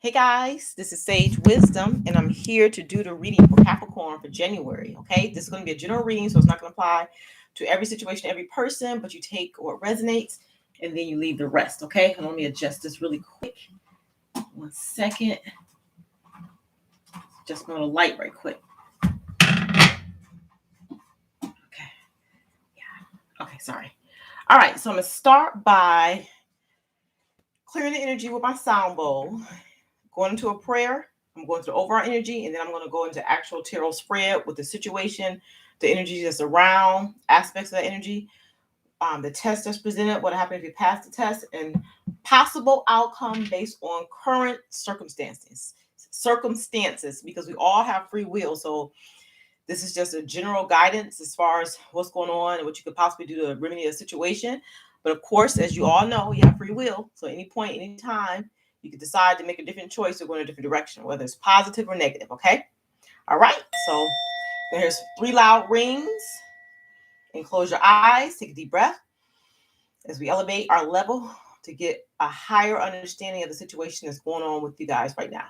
Hey guys, this is Sage Wisdom, and I'm here to do the reading for Capricorn for January. Okay, this is going to be a general reading, so it's not going to apply to every situation, every person, but you take what resonates and then you leave the rest. Okay, and let me adjust this really quick. 1 second. Just going to light right quick. Okay, yeah. Okay, sorry. All right, so I'm going to start by clearing the energy with my sound bowl, going into a prayer. I'm going to the overall energy, and then I'm going to go into actual tarot spread with the situation, the energy that's around, aspects of that energy, the test that's presented, what happened if you pass the test, and possible outcome based on current circumstances, because we all have free will. So this is just a general guidance as far as what's going on and what you could possibly do to remedy a situation. But of course, as you all know, you have free will. So at any point, any time, you can decide to make a different choice or go in a different direction, whether it's positive or negative. Okay. All right. So there's 3 loud rings. And close your eyes. Take a deep breath as we elevate our level to get a higher understanding of the situation that's going on with you guys right now.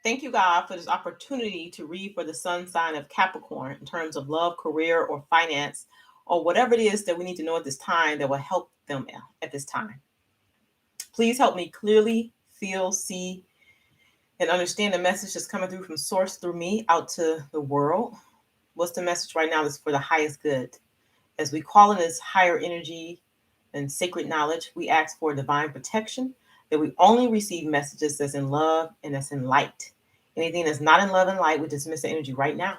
Thank you, God, for this opportunity to read for the sun sign of Capricorn in terms of love, career, or finance, or whatever it is that we need to know at this time that will help them at this time. Please help me clearly feel, see, and understand the message that's coming through from source through me out to the world. What's the message right now is for the highest good. As we call in this higher energy and sacred knowledge, we ask for divine protection, that we only receive messages that's in love and that's in light. Anything that's not in love and light, we dismiss the energy right now.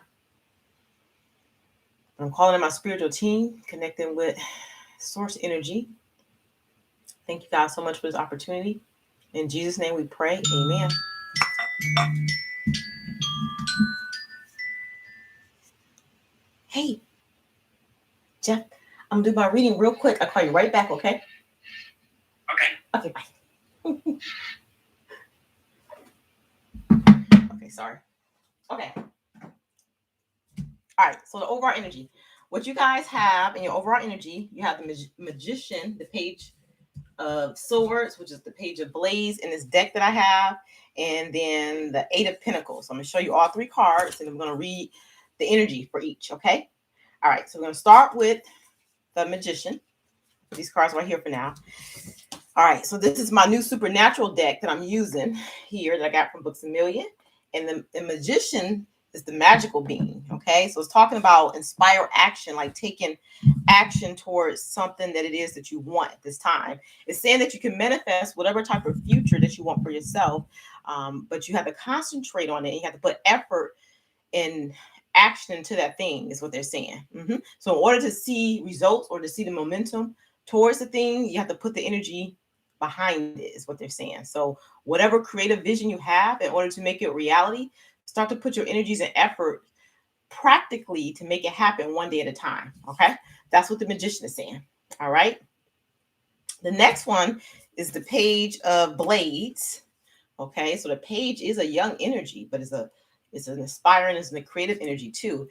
I'm calling in my spiritual team, connecting with source energy. Thank you guys so much for this opportunity. In Jesus' name we pray. Amen. Hey, Jeff, I'm going to do my reading real quick. I'll call you right back, okay? Okay, bye. Okay, sorry. Okay. All right, so the overall energy. What you guys have in your overall energy, you have the Magician, the Page of Swords, which is the Page of Blades in this deck that I have, and then the 8 of Pentacles. So I'm going to show you all 3 cards, and I'm going to read the energy for each, okay? All right, so we're going to start with the Magician. These cards right here for now. All right, so this is my new supernatural deck that I'm using here that I got from Books A Million. And the Magician is the magical being, okay? So it's talking about inspire action, like taking action towards something that it is that you want at this time. It's saying that you can manifest whatever type of future that you want for yourself, but you have to concentrate on it. You have to put effort and action into that thing is what they're saying. So in order to see results or to see the momentum towards the thing, you have to put the energy behind it is what they're saying. So whatever creative vision you have, in order to make it reality, start to put your energies and effort practically to make it happen one day at a time. Okay, that's what the Magician is saying. All right, the next one is the Page of Blades. Okay, so the page is a young energy, but it's an inspiring, it's a creative energy too.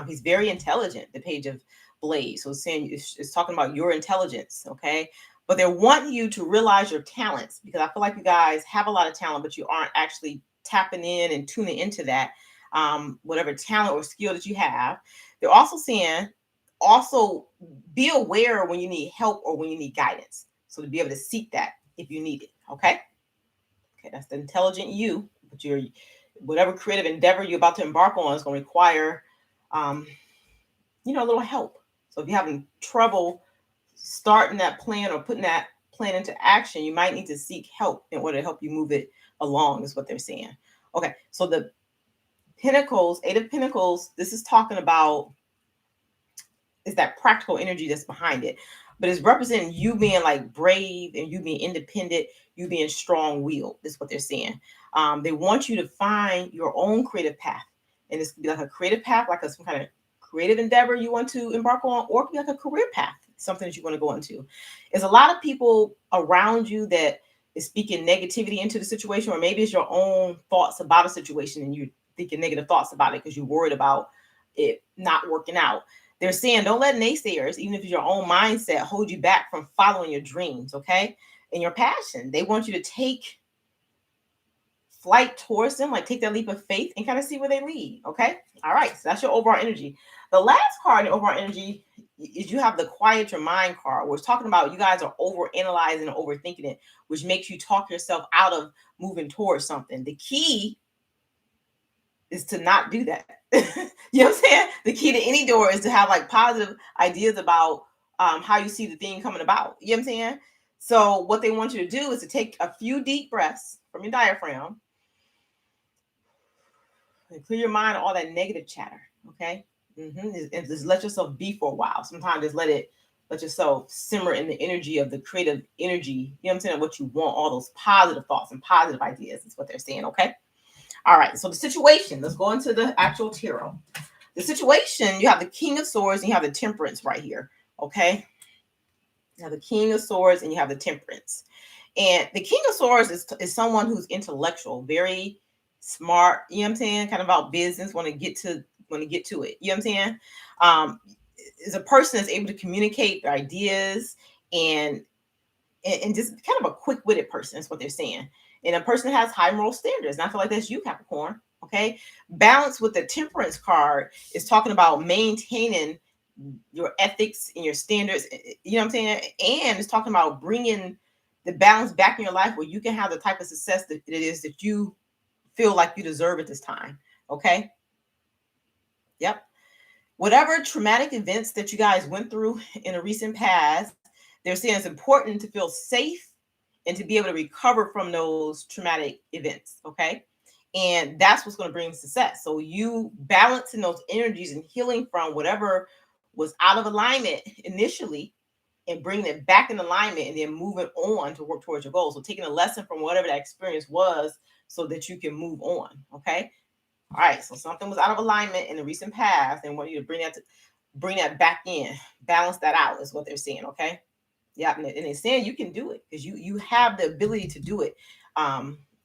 He's very intelligent, the Page of Blades. So it's saying it's talking about your intelligence. Okay, but they're wanting you to realize your talents, because I feel like you guys have a lot of talent, but you aren't actually tapping in and tuning into that, whatever talent or skill that you have. They're also saying, also be aware when you need help or when you need guidance. So to be able to seek that if you need it. Okay, that's the intelligent you, but your whatever creative endeavor you're about to embark on is going to require, a little help. So if you're having trouble starting that plan or putting that plan into action, you might need to seek help in order to help you move it along, is what they're saying. Okay, so the Pentacles, 8 of Pentacles, this is talking about is that practical energy that's behind it, but it's representing you being like brave and you being independent, you being strong-willed. Is what they're saying. They want you to find your own creative path, and this could be like a creative path, like some kind of creative endeavor you want to embark on, or it could be like a career path, something that you want to go into. There's a lot of people around you that is speaking negativity into the situation, or maybe it's your own thoughts about a situation and you're thinking negative thoughts about it because you're worried about it not working out. They're saying don't let naysayers, even if it's your own mindset, hold you back from following your dreams, okay? And your passion. They want you to take flight towards them, like take that leap of faith and kind of see where they lead, okay? All right, so that's your overall energy. The last card in overall energy is you have the quiet your mind card, where it's talking about you guys are over analyzing and overthinking it, which makes you talk yourself out of moving towards something. The key is to not do that. You know what I'm saying? The key to any door is to have like positive ideas about how you see the thing coming about. You know what I'm saying? So what they want you to do is to take a few deep breaths from your diaphragm and clear your mind of all that negative chatter. Okay. And just let yourself be for a while. Sometimes just let yourself simmer in the energy of the creative energy. You know what I'm saying? What you want, all those positive thoughts and positive ideas is what they're saying. Okay. All right. So the situation, let's go into the actual tarot. The situation, you have the King of Swords and you have the Temperance right here. Okay. You have the King of Swords and you have the Temperance. And the King of Swords is someone who's intellectual, very smart, you know what I'm saying? Kind of about business, want to get to it. You know what I'm saying? Is a person that's able to communicate their ideas and just kind of a quick-witted person is what they're saying. And a person that has high moral standards. And I feel like that's you, Capricorn. Okay. Balance with the Temperance card is talking about maintaining your ethics and your standards. You know what I'm saying? And it's talking about bringing the balance back in your life where you can have the type of success that it is that you feel like you deserve at this time. Okay. Yep. Whatever traumatic events that you guys went through in a recent past, they're saying it's important to feel safe and to be able to recover from those traumatic events. Okay. And that's what's going to bring success. So you balancing those energies and healing from whatever was out of alignment initially and bringing it back in alignment and then moving on to work towards your goals. So taking a lesson from whatever that experience was so that you can move on. Okay. All right. So something was out of alignment in the recent past and want you to bring that back in, balance that out is what they're saying. Okay. Yeah. And they're saying you can do it because you have the ability to do it.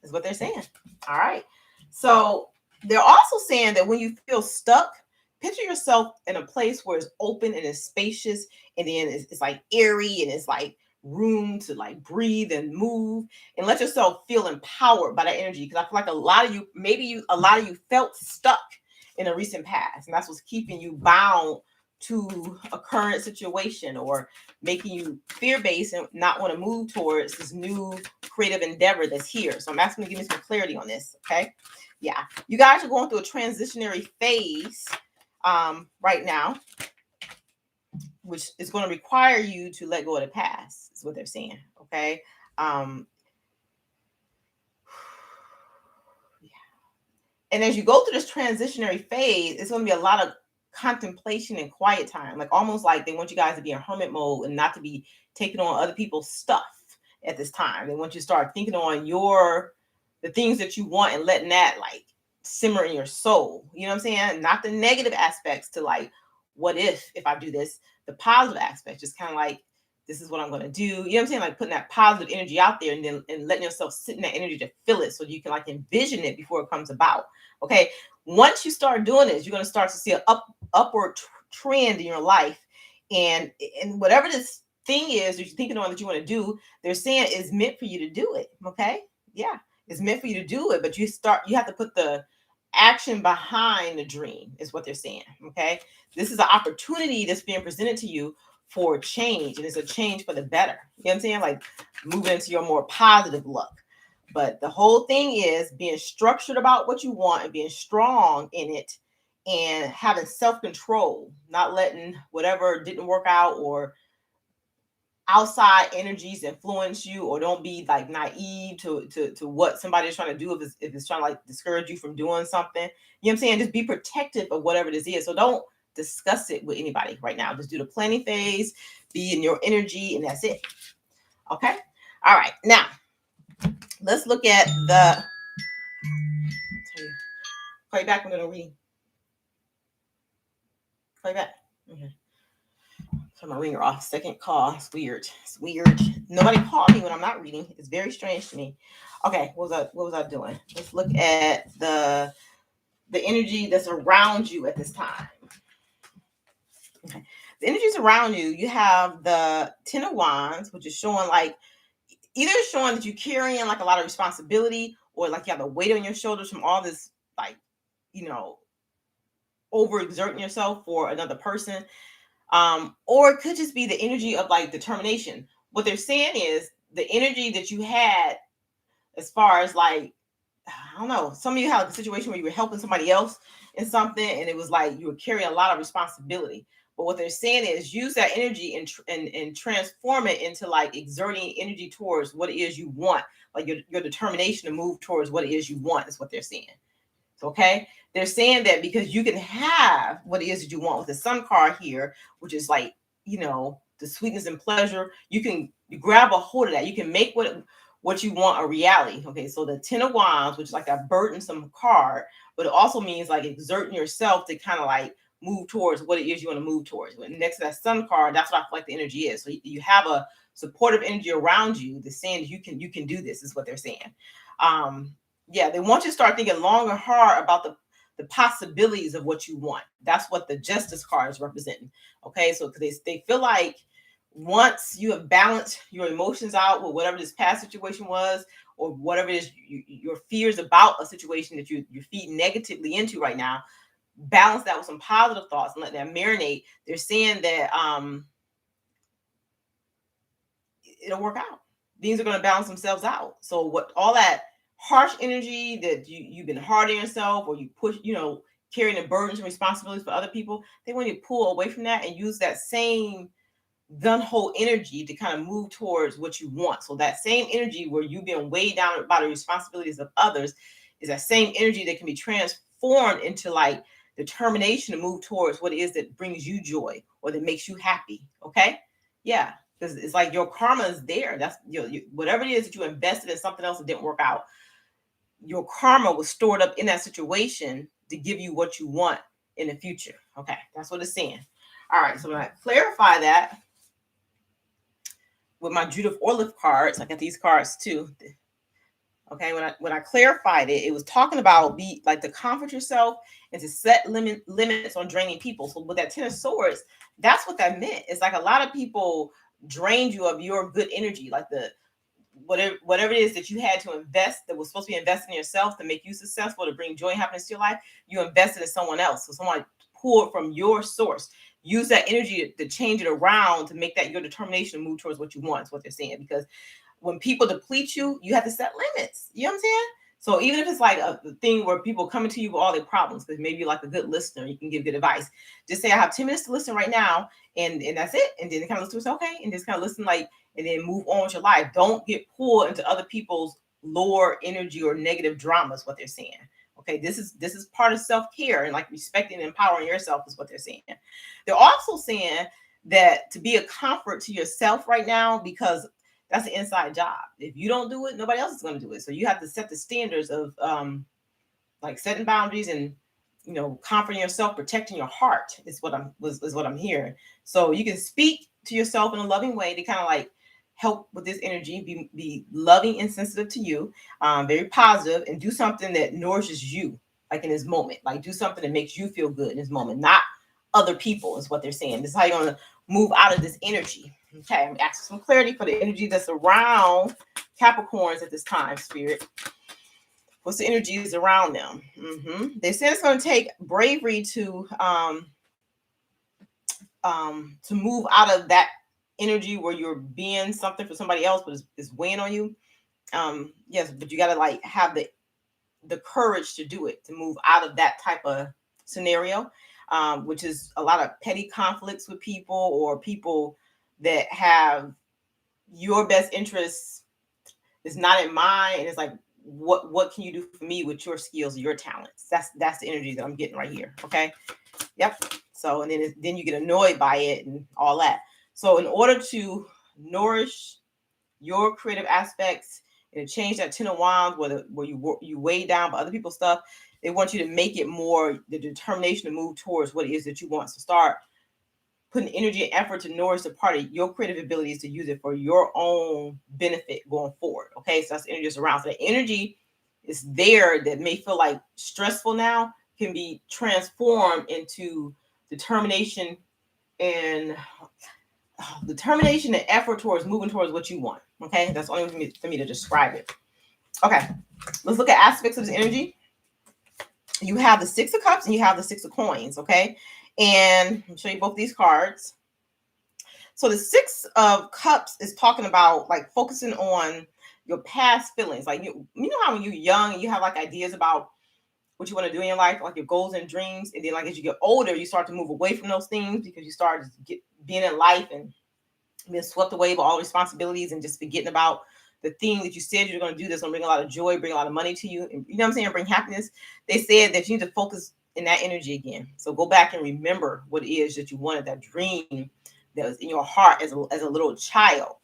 Is what they're saying. All right. So they're also saying that when you feel stuck, picture yourself in a place where it's open and it's spacious and then it's like airy and it's like room to like breathe and move and let yourself feel empowered by that energy. Because I feel like a lot of you felt stuck in a recent past, and that's what's keeping you bound to a current situation or making you fear-based and not want to move towards this new creative endeavor that's here. So I'm asking you to give me some clarity on this. Okay. Yeah. You guys are going through a transitionary phase right now, which is going to require you to let go of the past, is what they're saying. Okay. Yeah. And as you go through this transitionary phase, it's going to be a lot of contemplation and quiet time, like almost like they want you guys to be in hermit mode and not to be taking on other people's stuff at this time. They want you to start thinking on the things that you want and letting that like simmer in your soul. You know what I'm saying? Not the negative aspects to like, what if I do this? The positive aspects, just kind of like, this is what I'm going to do. You know what I'm saying? Like putting that positive energy out there and letting yourself sit in that energy to feel it so you can like envision it before it comes about. Okay. Once you start doing this, you're going to start to see an upward trend in your life. And whatever this thing is that you're thinking on that you want to do, they're saying is meant for you to do it. Okay. Yeah. It's meant for you to do it, but you have to put the action behind the dream is what they're saying. Okay. This is an opportunity that's being presented to you for change. And it's a change for the better. You know what I'm saying? Like moving into your more positive luck. But the whole thing is being structured about what you want and being strong in it and having self-control, not letting whatever didn't work out or outside energies influence you, or don't be like naive to what somebody's trying to do if it's trying to like discourage you from doing something. You know what I'm saying? Just be protective of whatever this is. So don't discuss it with anybody right now. Just do the planning phase, be in your energy, and that's it. Okay. All right. Now let's look at the. Play back. I'm gonna read. Play back. Okay. Turn my ringer off. Second call. It's weird. It's weird. Nobody called me when I'm not reading. It's very strange to me. Okay, what was I doing? Let's look at the energy that's around you at this time. Okay. The energies around you, you have the Ten of Wands, which is showing like either showing that you're carrying like a lot of responsibility, or like you have the weight on your shoulders from all this, like, overexerting yourself for another person. Or it could just be the energy of like determination. What they're saying is the energy that you had as far as like, I don't know, some of you had a situation where you were helping somebody else in something, and it was like you were carrying a lot of responsibility. But what they're saying is use that energy and transform it into like exerting energy towards what it is you want, like your determination to move towards what it is you want is what they're saying. Okay, they're saying that because you can have what it is that you want with the Sun card here, which is like, the sweetness and pleasure. You grab a hold of that. You can make what you want a reality. Okay, so the Ten of Wands, which is like a burdensome card, but it also means like exerting yourself to kind of like move towards what it is you want to move towards. And next to that Sun card, that's what I feel like the energy is. So you have a supportive energy around you that's saying you can do this, is what they're saying. Yeah, they want you to start thinking long and hard about the possibilities of what you want. That's what the Justice card is representing. Okay, so they feel like once you have balanced your emotions out with whatever this past situation was, or whatever it is your fears about a situation that you're feeding negatively into right now, balance that with some positive thoughts and let that marinate. They're saying that it'll work out. Things are going to balance themselves out. So what all that harsh energy that you've been hard on yourself, or you push, carrying the burdens and responsibilities for other people, they want you to pull away from that and use that same gun-ho energy to kind of move towards what you want. So that same energy where you've been weighed down by the responsibilities of others is that same energy that can be transformed into like determination to move towards what it is that brings you joy or that makes you happy. Okay, yeah, because it's like your karma is there. That's whatever it is that you invested in something else that didn't work out, your karma was stored up in that situation to give you what you want in the future. Okay, that's what it's saying. All right, so when I clarify that with my Judith Orliff cards, I got these cards too. Okay, when I clarified it, it was talking about be like to comfort yourself and to set limits on draining people. So with that Ten of Swords, that's what that meant. It's like a lot of people drained you of your good energy, like the whatever it is that you had to invest that was supposed to be invested in yourself to make you successful, to bring joy and happiness to your life, you invested in someone else. So someone pulled from your source. Use that energy to change it around to make that your determination to move towards what you want, is what they're saying. Because when people deplete you, you have to set limits. You know what I'm saying? So even if it's like a thing where people coming to you with all their problems, because maybe you're like a good listener, you can give good advice. Just say, I have 10 minutes to listen right now, and that's it. And then kind of listen to it, okay, and just kind of listen, like, and then move on with your life. Don't get pulled into other people's lower energy or negative drama, is what they're saying. Okay, this is part of self-care and like respecting and empowering yourself is what they're saying. They're also saying that to be a comfort to yourself right now, because that's an inside job. If you don't do it, nobody else is going to do it. So you have to set the standards of like setting boundaries and comforting yourself, protecting your heart is what I'm hearing. So you can speak to yourself in a loving way to kind of like help with this energy, be loving and sensitive to you, very positive, and do something that nourishes you, like in this moment. Like do something that makes you feel good in this moment, not other people, is what they're saying. This is how you're going to move out of this energy. Okay, I'm asking some clarity for the energy that's around Capricorns at this time, Spirit. What's the energies around them? They said it's going to take bravery to move out of that energy where you're being something for somebody else, but it's weighing on you. Yes, but you got to like have the courage to do it, to move out of that type of scenario, which is a lot of petty conflicts with people, or people that have your best interests is not in mind, and it's like, what can you do for me with your skills, your talents? That's the energy that I'm getting right here. Okay, yep. So and then you get annoyed by it and all that. So in order to nourish your creative aspects and change that Ten of Wands where you weigh down by other people's stuff, they want you to make it more the determination to move towards what it is that you want. So start putting energy and effort to nourish the part of your creative abilities to use it for your own benefit going forward. Okay, so that's energy just around. So the energy is there that may feel like stressful now can be transformed into determination and effort towards moving towards what you want. Okay, that's the only way for me to describe it. Okay, let's look at aspects of this energy. You have the Six of Cups and you have the Six of Coins. Okay, and I'll show you both these cards. So the Six of Cups is talking about like focusing on your past feelings. Like you know how when you're young, you have like ideas about what you want to do in your life, like your goals and dreams, and then like as you get older, you start to move away from those things because you start being in life and being swept away by all responsibilities and just forgetting about the thing that you said you're going to do that's going to bring a lot of joy, bring a lot of money to you, and you know what I'm saying, bring happiness. They said that you need to focus in that energy again. So go back and remember what it is that you wanted, that dream that was in your heart as a little child.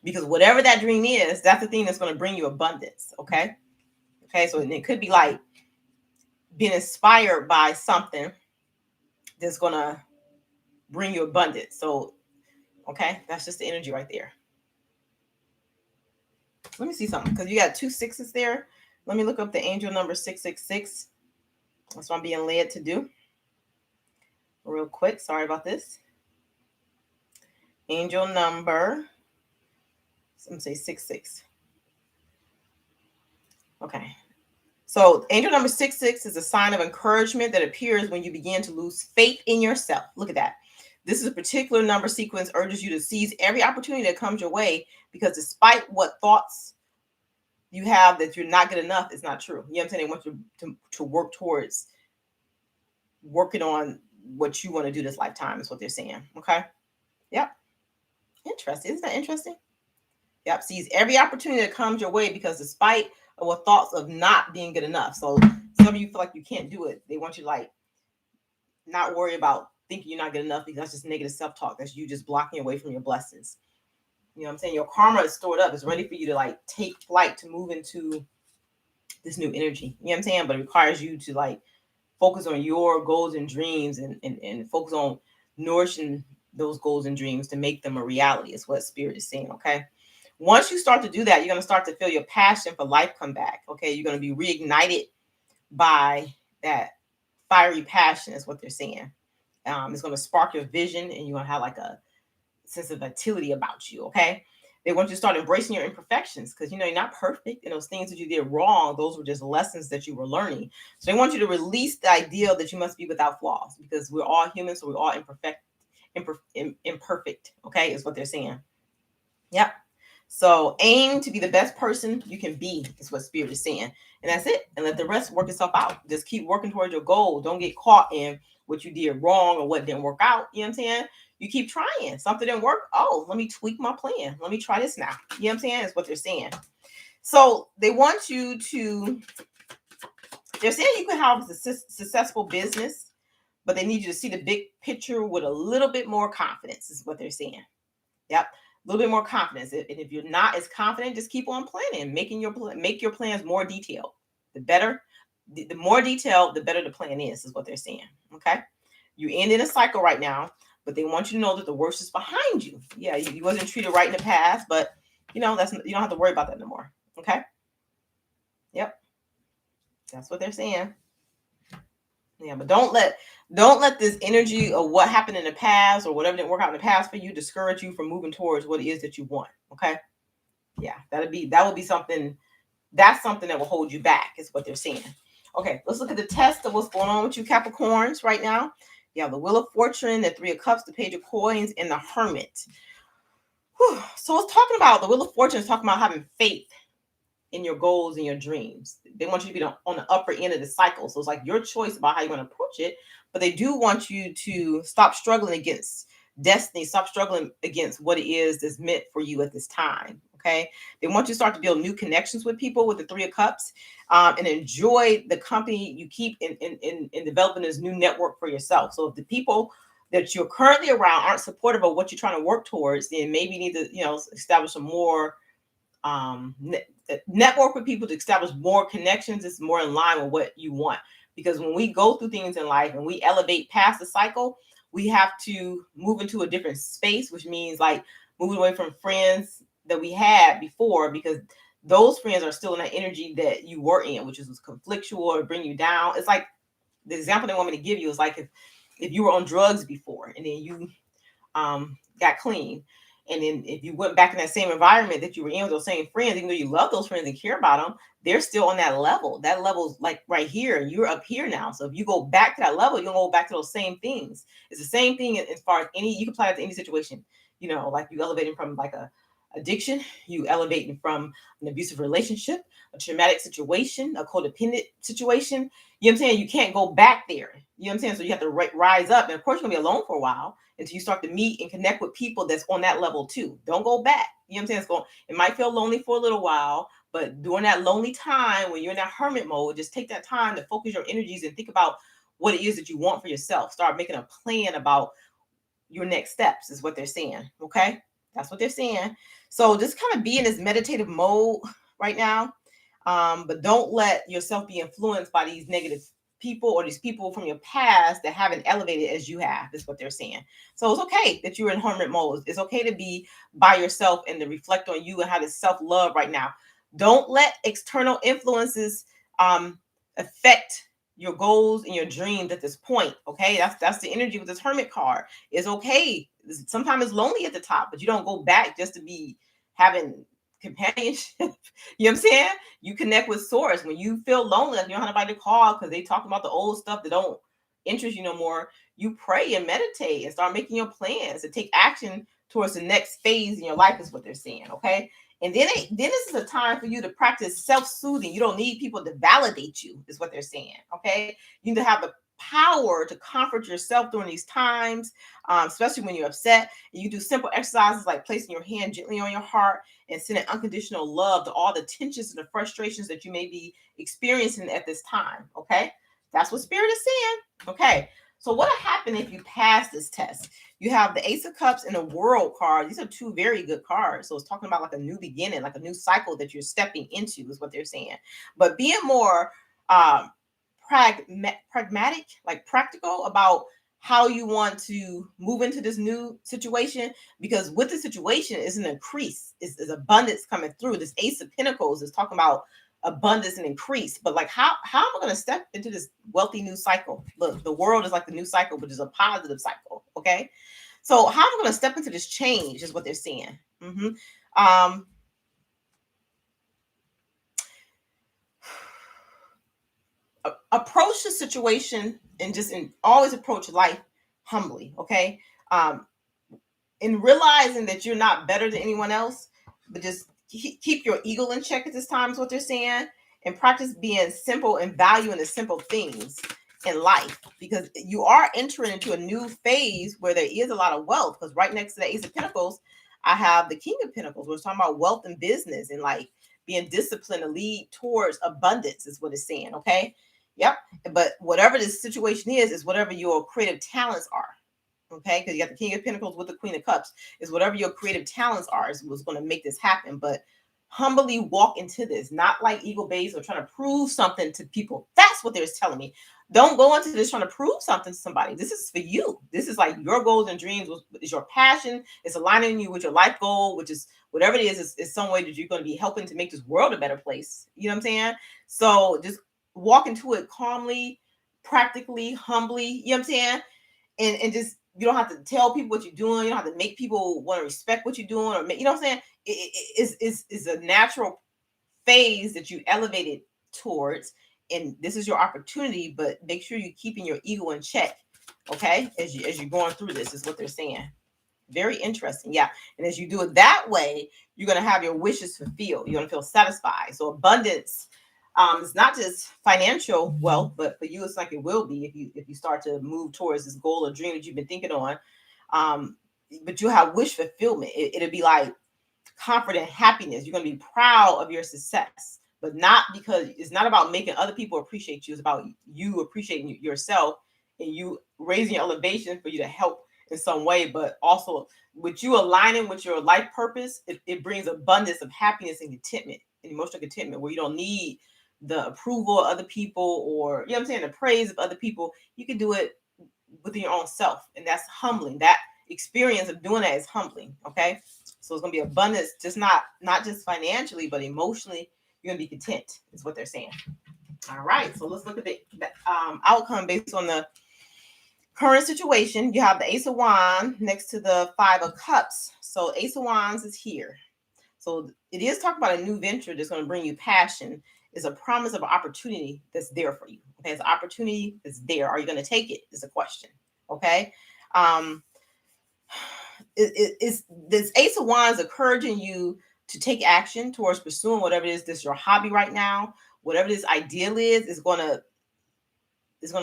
Because whatever that dream is, that's the thing that's going to bring you abundance. Okay. So it could be like being inspired by something that's going to bring you abundance. So, okay, that's just the energy right there. Let me see something, because you got 2 6s there. Let me look up the angel number 666. That's what I'm being led to do. Real quick. Sorry about this. Angel number, let me say 66. Okay. So angel number 66 is a sign of encouragement that appears when you begin to lose faith in yourself. Look at that. This is a particular number sequence urges you to seize every opportunity that comes your way, because despite what thoughts you have that you're not good enough, it's not true. You know what I'm saying? They want you to work towards working on what you want to do this lifetime is what they're saying. Okay. Yep. Interesting. Isn't that interesting? Yep. Seize every opportunity that comes your way, because despite what thoughts of not being good enough. So some of you feel like you can't do it. They want you to like not worry about thinking you're not good enough, because that's just negative self-talk. That's you just blocking away from your blessings. You know what I'm saying? Your karma is stored up. It's ready for you to like take flight to move into this new energy. You know what I'm saying? But it requires you to like focus on your goals and dreams and focus on nourishing those goals and dreams to make them a reality, is what Spirit is saying. Okay. Once you start to do that, you're going to start to feel your passion for life come back. Okay. You're going to be reignited by that fiery passion, is what they're saying. It's going to spark your vision, and you're going to have like a sense of vitality about you. Okay. They want you to start embracing your imperfections, because you know you're not perfect, and those things that you did wrong, those were just lessons that you were learning. So they want you to release the idea that you must be without flaws, because we're all human, so we're all imperfect. Okay, is what they're saying. Yep. So aim to be the best person you can be, is what Spirit is saying. And that's it. And let the rest work itself out. Just keep working towards your goal. Don't get caught in what you did wrong or what didn't work out. You know what I'm saying? You keep trying. Something didn't work. Oh, let me tweak my plan. Let me try this now. You know what I'm saying? Is what they're saying. So they want you to, they're saying you can have a successful business, but they need you to see the big picture with a little bit more confidence, is what they're saying. Yep. A little bit more confidence. And if you're not as confident, just keep on planning, make your plans more detailed. The better, the more detailed, the better the plan is what they're saying. Okay. You end in a cycle right now, but they want you to know that the worst is behind you. Yeah, you wasn't treated right in the past, but you know, you don't have to worry about that no more. Okay. Yep. That's what they're saying. Yeah, but don't let this energy of what happened in the past or whatever didn't work out in the past for you discourage you from moving towards what it is that you want. Okay. Yeah, that would be something. That's something that will hold you back, is what they're saying. Okay, let's look at the test of what's going on with you Capricorns right now. You have the Wheel of Fortune, the Three of Cups, the Page of Coins, and the Hermit. Whew. So it's talking about the Wheel of Fortune is talking about having faith in your goals and your dreams. They want you to be on the upper end of the cycle. So it's like your choice about how you want to approach it. But they do want you to stop struggling against destiny, stop struggling against what it is that's meant for you at this time. Okay. They want you to start to build new connections with people with the Three of Cups, and enjoy the company you keep in developing this new network for yourself. So if the people that you're currently around aren't supportive of what you're trying to work towards, then maybe you need to, establish some more network with people to establish more connections. It's more in line with what you want, because when we go through things in life and we elevate past the cycle, we have to move into a different space, which means like moving away from friends that we had before, because those friends are still in that energy that you were in, which is conflictual or bring you down. It's like the example they want me to give you is like if you were on drugs before and then you got clean, and then if you went back in that same environment that you were in with those same friends, even though you love those friends and care about them, they're still on that level. That level's like right here, and you're up here now. So if you go back to that level, you'll go back to those same things. It's the same thing as far as any, you can apply it to any situation. You know, like you elevating from like a addiction, you elevating from an abusive relationship, a traumatic situation, a codependent situation. You know what I'm saying? You can't go back there. You know what I'm saying? So you have to rise up. And of course, you're going to be alone for a while until you start to meet and connect with people that's on that level too. Don't go back. You know what I'm saying? It might feel lonely for a little while, but during that lonely time, when you're in that hermit mode, just take that time to focus your energies and think about what it is that you want for yourself. Start making a plan about your next steps is what they're saying. Okay. That's what they're saying. So just kind of be in this meditative mode right now. But don't let yourself be influenced by these negative people or these people from your past that haven't elevated as you have, is what they're saying. So it's okay that you're in hermit mode. It's okay to be by yourself and to reflect on you and how to self-love right now. Don't let external influences affect your goals and your dreams at this point. Okay, that's the energy with this hermit card. It's okay. Sometimes it's lonely at the top, but you don't go back just to be having companionship. You know what I'm saying? You connect with source when you feel lonely, like you don't have anybody to call because they talk about the old stuff that don't interest you no more. You pray and meditate and start making your plans and take action towards the next phase in your life, is what they're saying. Okay. And then this is a time for you to practice self-soothing. You don't need people to validate you, is what they're saying. Okay. You need to have the power to comfort yourself during these times, especially when you're upset. And you do simple exercises like placing your hand gently on your heart and sending unconditional love to all the tensions and the frustrations that you may be experiencing at this time. Okay. That's what Spirit is saying. Okay. So what will happen if you pass this test? You have the Ace of Cups and the World card. These are two very good cards. So it's talking about like a new beginning, like a new cycle that you're stepping into, is what they're saying. But being more pragmatic, like practical about how you want to move into this new situation, because with the situation is an increase, is abundance coming through. This Ace of Pentacles is talking about abundance and increase, but like how am I going to step into this wealthy new cycle? Look, the world is like the new cycle, which is a positive cycle. Okay, so how am I going to step into this change, is what they're saying. Approach the situation and always approach life humbly. Okay, in realizing that you're not better than anyone else, but just keep your ego in check at this time, is what they're saying, and practice being simple and valuing the simple things in life, because you are entering into a new phase where there is a lot of wealth. Because right next to the Ace of Pentacles, I have the King of Pentacles. We're talking about wealth and business and like being disciplined to lead towards abundance, is what it's saying. Okay. Yep. But whatever this situation is whatever your creative talents are. Okay, because you got the King of Pentacles with the Queen of Cups. Is whatever your creative talents are is what's going to make this happen. But humbly walk into this, not like ego based or trying to prove something to people. That's what they're telling me. Don't go into this trying to prove something to somebody. This is for you. This is like your goals and dreams. Is your passion. It's aligning you with your life goal, which is whatever it is some way that you're going to be helping to make this world a better place. You know what I'm saying? So just walk into it calmly, practically, humbly. You know what I'm saying? And just, you don't have to tell people what you're doing. You don't have to make people want to respect what you're doing, or you know what I'm saying? It's a natural phase that you elevated towards, and this is your opportunity. But make sure you're keeping your ego in check, okay? As you're going through this, is what they're saying. Very interesting, yeah. And as you do it that way, you're gonna have your wishes fulfilled. You're gonna feel satisfied. So abundance. It's not just financial wealth, but for you, it's like it will be if you start to move towards this goal or dream that you've been thinking on. But you have wish fulfillment. It'll be like comfort and happiness. You're going to be proud of your success, but not because it's not about making other people appreciate you. It's about you appreciating yourself and you raising your elevation for you to help in some way. But also with you aligning with your life purpose, it brings abundance of happiness and contentment and emotional contentment, where you don't need the approval of other people, or, you know what I'm saying, the praise of other people. You can do it within your own self. And that's humbling. That experience of doing that is humbling. Okay. So it's going to be abundance, just not just financially, but emotionally. You're going to be content, is what they're saying. All right. So let's look at the outcome based on the current situation. You have the Ace of Wands next to the Five of Cups. So Ace of Wands is here. So it is talking about a new venture that's going to bring you passion. It's a promise of an opportunity that's there for you. Okay, it's an opportunity that's there. Are you going to take it? Is a question. Okay. It's this Ace of Wands encouraging you to take action towards pursuing whatever it is that's your hobby right now. Whatever this ideal is going to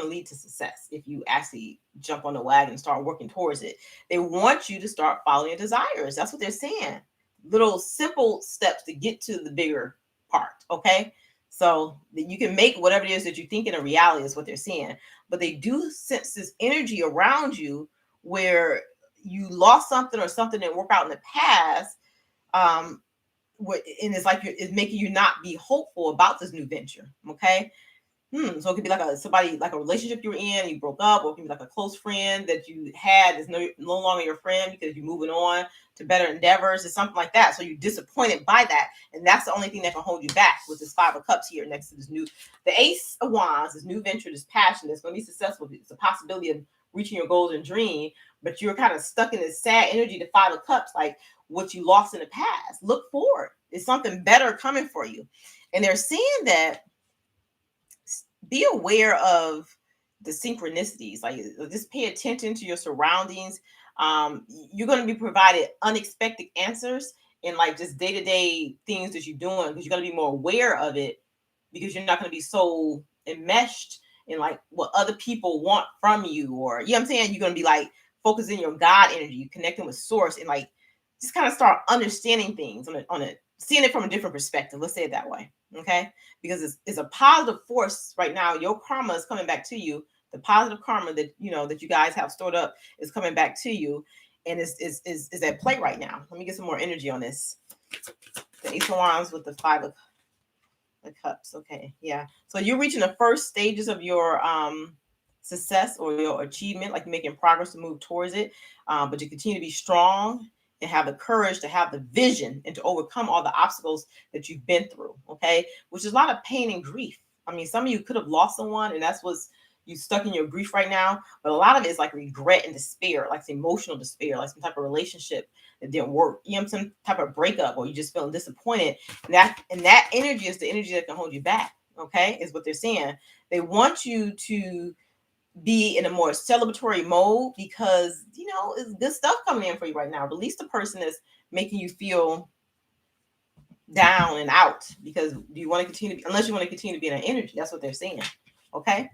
lead to success if you actually jump on the wagon and start working towards it. They want you to start following your desires. That's what they're saying. Little simple steps to get to the bigger part. Okay. So that you can make whatever it is that you think in a reality is what they're saying. But they do sense this energy around you where you lost something or something didn't work out in the past. And it's like it's making you not be hopeful about this new venture. Okay. So it could be like somebody, like a relationship you were in, you broke up, or it could be like a close friend that you had is no longer your friend because you're moving on to better endeavors or something like that. So you're disappointed by that. And that's the only thing that can hold you back with this Five of Cups here next to the Ace of Wands, this new venture, this passion that's going to be successful. It's a possibility of reaching your goals and dream, but you're kind of stuck in this sad energy, the Five of Cups, like what you lost in the past. Look forward. There's something better coming for you. And they're saying that be aware of the synchronicities, like just pay attention to your surroundings. You're going to be provided unexpected answers in like just day-to-day things that you're doing, because you're going to be more aware of it, because you're not going to be so enmeshed in like what other people want from you, or you know what I'm saying, you're going to be like focusing your God energy, connecting with source, and like just kind of start understanding things on a seeing it from a different perspective. Let's say it that way. Okay. Because it's a positive force right now. Your karma is coming back to you. The positive karma that you guys have stored up is coming back to you, and is at play right now. Let me get some more energy on this. The Ace of Wands with the Five of the Cups. Okay, yeah. So you're reaching the first stages of your success or your achievement, like making progress to move towards it. But you continue to be strong and have the courage to have the vision and to overcome all the obstacles that you've been through. Okay, which is a lot of pain and grief. I mean, some of you could have lost someone, and that's what's you stuck in your grief right now. But a lot of it is like regret and despair, like emotional despair, like some type of relationship that didn't work. You know, some type of breakup, or you just feeling disappointed. And that energy is the energy that can hold you back. Okay, is what they're saying. They want you to be in a more celebratory mode, because it's good stuff coming in for you right now. Release the person that's making you feel down and out, because you want to continue to unless you want to continue to be in that energy. That's what they're saying. Okay.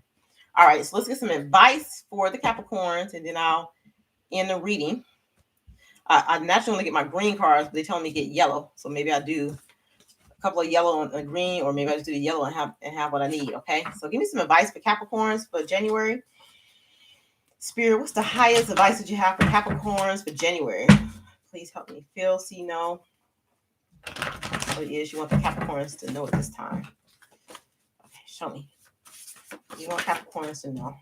All right, so let's get some advice for the Capricorns, and then I'll end the reading. I naturally want to get my green cards, but they tell me to get yellow, so maybe I do a couple of yellow and green, or maybe I just do the yellow and have what I need. Okay, so give me some advice for Capricorns for January. Spirit, what's the highest advice that you have for Capricorns for January? Please help me feel, see, know what it is you want the Capricorns to know at this time. Okay, show me. You want Capricorns to know.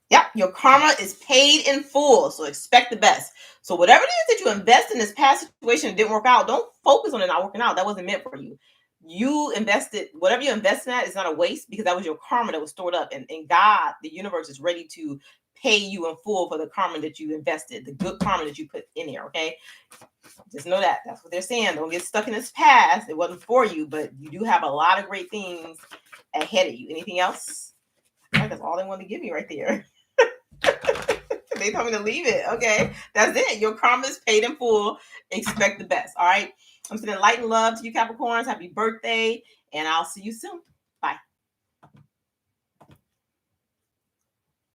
Yep, your karma is paid in full, so expect the best. So whatever it is that you invest in this past situation that didn't work out, don't focus on it not working out. That wasn't meant for you. You invested, whatever you invest in that is not a waste, because that was your karma that was stored up. And God, the universe, is ready to pay you in full for the karma that you invested, the good karma that you put in there, okay? Just know that. That's what they're saying. Don't get stuck in this past. It wasn't for you, but you do have a lot of great things ahead of you. Anything else? That's all they want to give me right there. They told me to leave it. Okay, that's it. Your karma is paid in full. Expect the best. All right. I'm sending light and love to you, Capricorns. Happy birthday, and I'll see you soon.